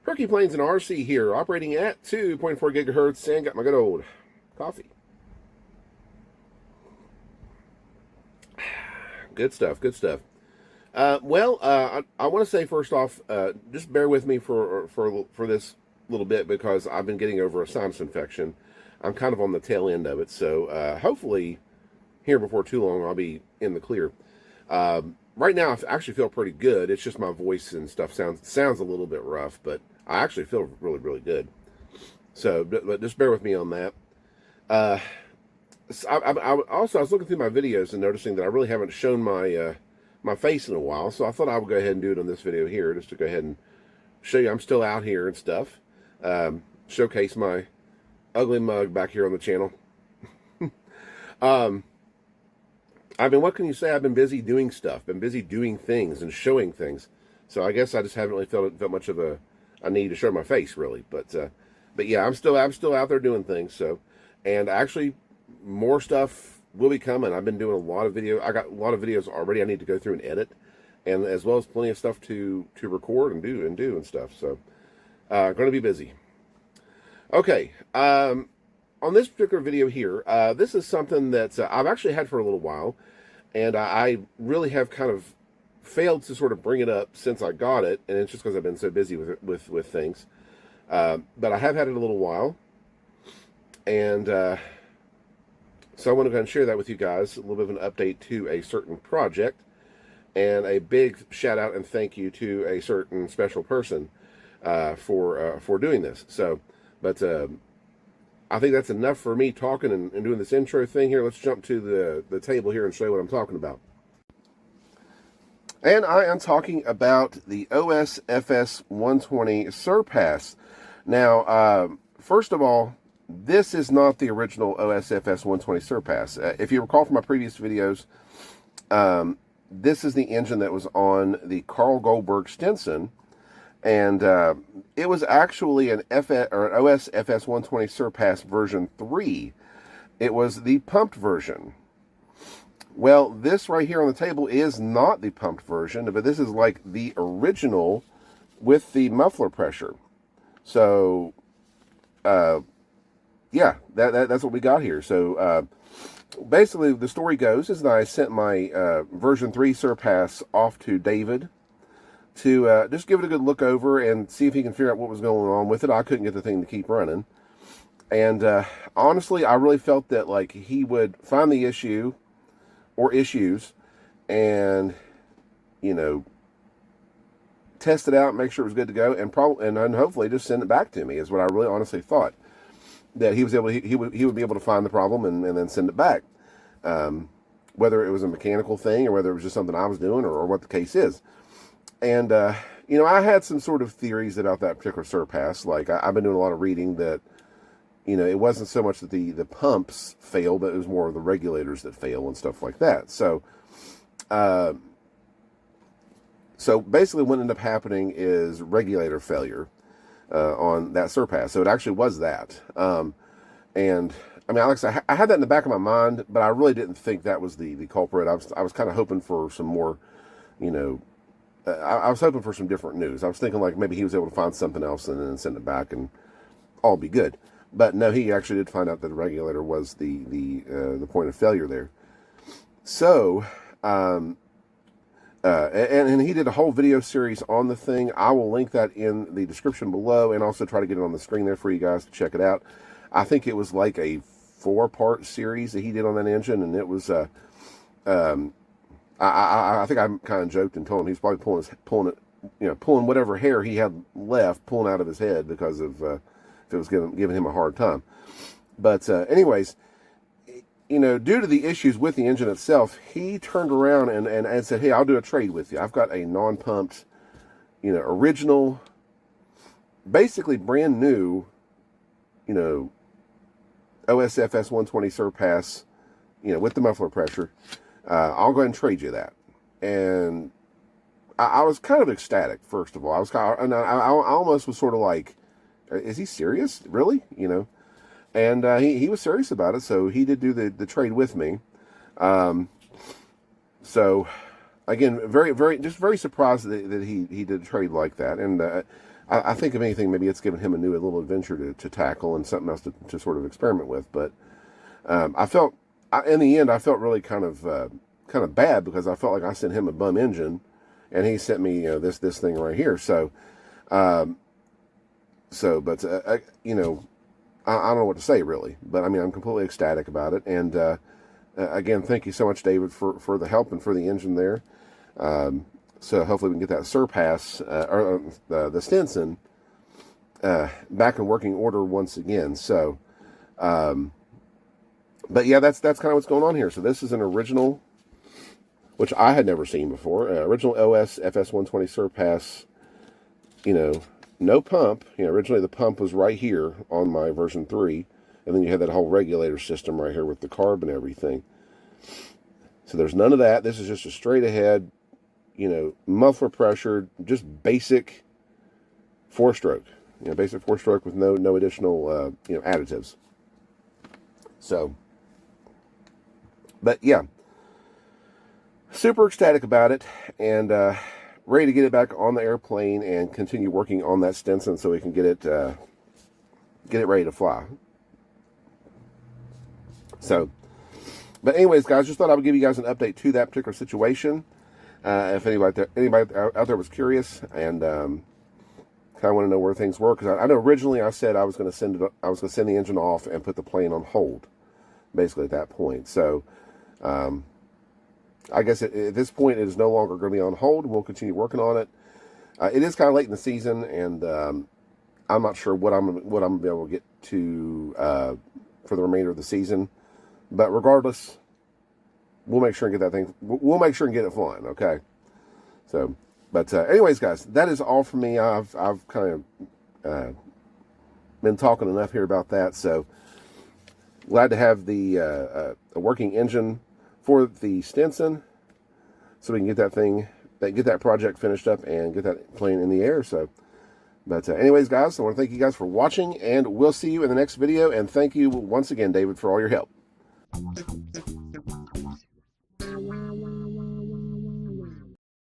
PerkyPlanes and RC here, operating at 2.4 gigahertz, and got my good old coffee. Good stuff, good stuff. I want to say first off, just bear with me for this little bit because I've been getting over a sinus infection. I'm kind of on the tail end of it, so hopefully here before too long I'll be in the clear. Right now I actually feel pretty good. It's just my voice and stuff sounds a little bit rough, but I actually feel really, really good. So, but just bear with me on that. I was looking through my videos and noticing that I really haven't shown my my face in a while, so I thought I would go ahead and do it on this video here, just to go ahead and show you I'm still out here and stuff. Showcase my ugly mug back here on the channel. What can you say? I've been busy doing stuff, been busy doing things and showing things. So I guess I just haven't really felt much of a need to show my face, really. But yeah, I'm still out there doing things. So, and actually, more stuff will be coming. I've been doing a lot of video. I got a lot of videos already I need to go through and edit, and as well as plenty of stuff to record and do and stuff. So, going to be busy. Okay. On this particular video here, this is something that I've actually had for a little while, and I really have kind of failed to sort of bring it up since I got it, and it's just because I've been so busy with things. But I have had it a little while, and so I want to go and share that with you guys, a little bit of an update to a certain project, and a big shout out and thank you to a certain special person for doing this. So, but I think that's enough for me talking and doing this intro thing here. Let's jump to the table here and show you what I'm talking about. And I am talking about the OSFS120 Surpass. Now, first of all, this is not the original OSFS120 Surpass. If you recall from my previous videos, this is the engine that was on the Carl Goldberg Stinson. And it was actually an OSFS120 Surpass version 3. It was the pumped version. Well, this right here on the table is not the pumped version, but this is like the original with the muffler pressure. So, yeah, that's what we got here. So, basically, the story goes is that I sent my version 3 Surpass off to David to just give it a good look over and see if he can figure out what was going on with it. I couldn't get the thing to keep running. And honestly, I really felt that like he would find the issue or issues and, you know, test it out, make sure it was good to go, and hopefully just send it back to me is what I really honestly thought. That he was able to, he would be able to find the problem and then send it back. Whether it was a mechanical thing or whether it was just something I was doing or what the case is. And, you know, I had some sort of theories about that particular Surpass. Like, I've been doing a lot of reading that, you know, it wasn't so much that the pumps fail, but it was more of the regulators that fail and stuff like that. So, so basically what ended up happening is regulator failure on that Surpass. So it actually was that. And, I mean, Alex, I had that in the back of my mind, but I really didn't think that was the culprit. I was kind of hoping for some more, you know, I was hoping for some different news. I was thinking like maybe he was able to find something else and then send it back and all be good. But no, he actually did find out that the regulator was the point of failure there. So, and he did a whole video series on the thing. I will link that in the description below and also try to get it on the screen there for you guys to check it out. I think it was like a 4-part series that he did on that engine, and it was I think I kind of joked and told him he's probably pulling whatever hair he had left, pulling out of his head because of if it was giving him a hard time. But anyways, you know, due to the issues with the engine itself, he turned around and said, "Hey, I'll do a trade with you. I've got a non-pumped, you know, original, basically brand new, you know, OSFS 120 Surpass, you know, with the muffler pressure. I'll go ahead and trade you that." And I was kind of ecstatic, first of all. I almost was sort of like, is he serious? Really? You know? And he was serious about it, so he did do the trade with me. So, again, very surprised that he did a trade like that. And I think if anything, maybe it's given him a new little adventure to tackle and something else to sort of experiment with. But I felt, in the end, I felt really kind of bad, because I felt like I sent him a bum engine, and he sent me, this thing right here. So, but you know, I don't know what to say really. But I mean, I'm completely ecstatic about it. And again, thank you so much, David, for the help and for the engine there. So hopefully we can get that Surpass or the Stinson back in working order once again. So, but yeah, that's kind of what's going on here. So this is an original, which I had never seen before. Original OS FS120 Surpass. No pump. Originally the pump was right here on my version 3, and then you had that whole regulator system right here with the carb and everything. So there's none of that. This is just a straight ahead, muffler pressure, just basic 4-stroke. Basic 4-stroke with no additional, additives. So, but yeah, super ecstatic about it, and ready to get it back on the airplane and continue working on that Stinson so we can get it ready to fly. So, but anyways, guys, just thought I would give you guys an update to that particular situation. If anybody out there was curious and kind of want to know where things were, because I know originally I said I was going to send the engine off and put the plane on hold, basically at that point. So, I guess at this point it is no longer going to be on hold. We'll continue working on it. It is kind of late in the season, and I'm not sure what I'm going to be able to get to for the remainder of the season. But regardless, we'll make sure and get that thing. We'll make sure and get it flying. Okay. So, but anyways, guys, that is all from me. I've kind of been talking enough here about that. So glad to have the a working engine for the Stinson, so we can get that project finished up and get that plane in the air. So, but anyways, guys, I want to thank you guys for watching, and we'll see you in the next video. And thank you once again, David, for all your help.